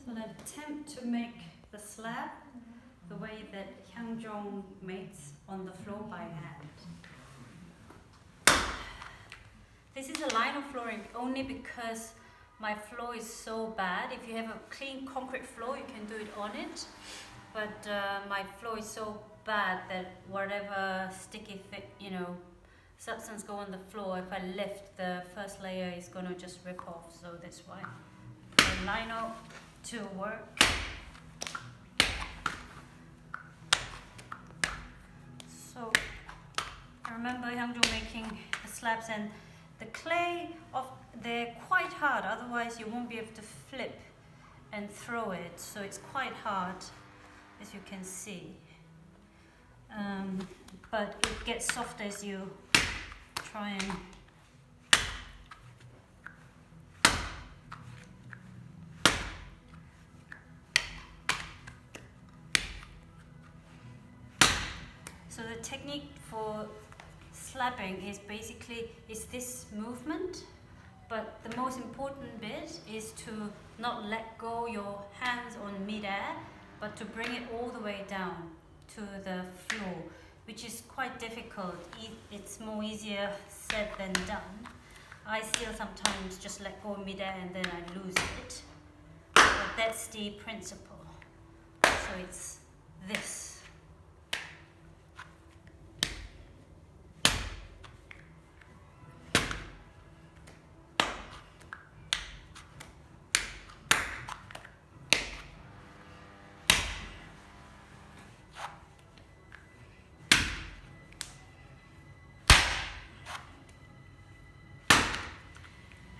So I'll attempt to make the slab the way that Hyungjong makes on the floor by hand. This is a lino flooring only because my floor is so bad. If you have a clean concrete floor, you can do it on it. But my floor is so bad that whatever sticky, substance go on the floor, if I lift, the first layer is gonna just rip off. So that's why the lino to work. So I remember Hyungjong making the slabs, and the clay they're quite hard, otherwise you won't be able to flip and throw it. So it's quite hard, as you can see. But it gets soft as you try and so the technique for slabbing is basically this movement, but the most important bit is to not let go your hands on mid-air, but to bring it all the way down to the floor, which is quite difficult. It's more easier said than done. I still sometimes just let go mid-air and then I lose it, but that's the principle. So it's this.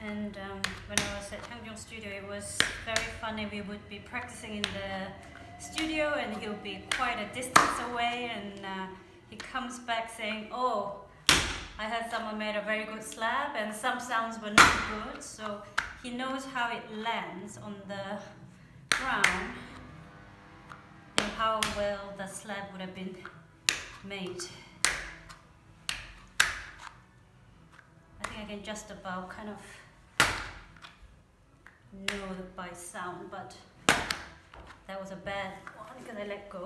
And when I was at Hyungjong's studio, it was very funny. We would be practicing in the studio and he'll be quite a distance away, and he comes back saying, "Oh, I heard someone made a very good slab and some sounds were not good." So he knows how it lands on the ground and how well the slab would have been made. I think I can just about kind of know it by sound, but that was a bad one because I let go.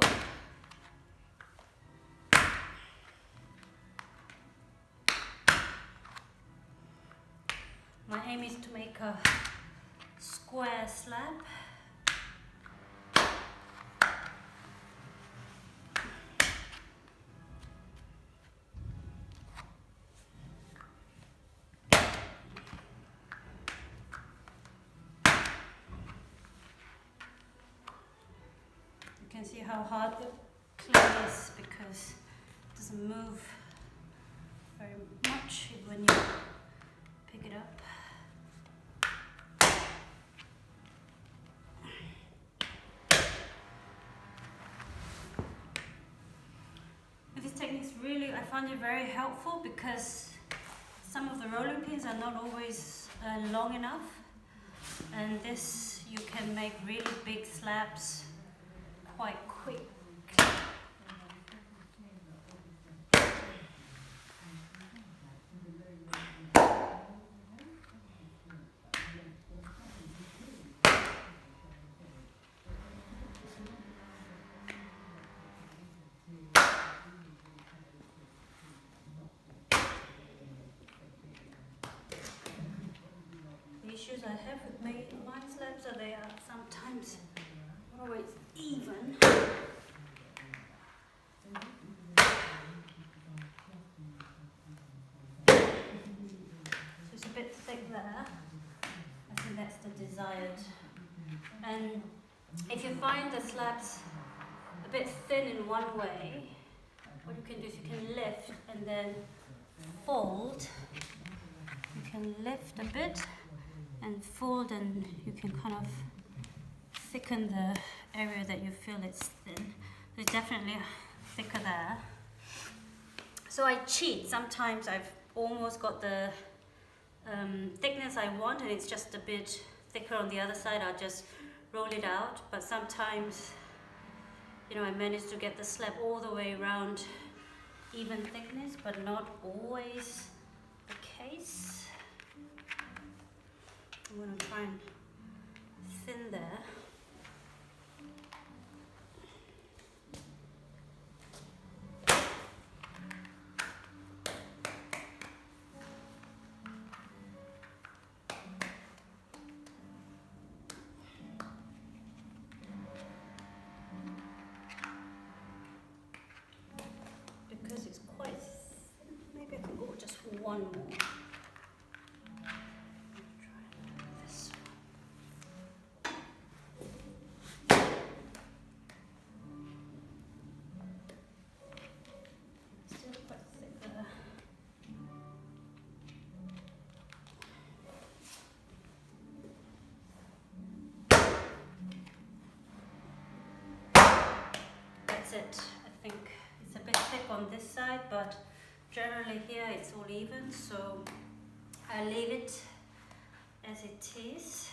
My aim is to make a square slab. You can see how hard the clay is because it doesn't move very much when you pick it up. This technique is really, I find it very helpful because some of the rolling pins are not always long enough, and this you can make really big slabs quite quick. The issues I have with my slabs are they are sometimes not always even. So it's a bit thick there. I think that's the desired. And if you find the slabs a bit thin in one way, what you can do is you can lift and then fold. You can lift a bit and fold, and you can kind of thicken the area that you feel it's thin. It's definitely thicker there. So I cheat. Sometimes I've almost got the thickness I want and it's just a bit thicker on the other side. I'll just roll it out. But sometimes, I manage to get the slab all the way around even thickness, but not always the case. I'm going to try and thin there. one more. Try this one. Still quite thick there. That's it. I think it's a bit thick on this side, but generally here it's all even, so I leave it as it is.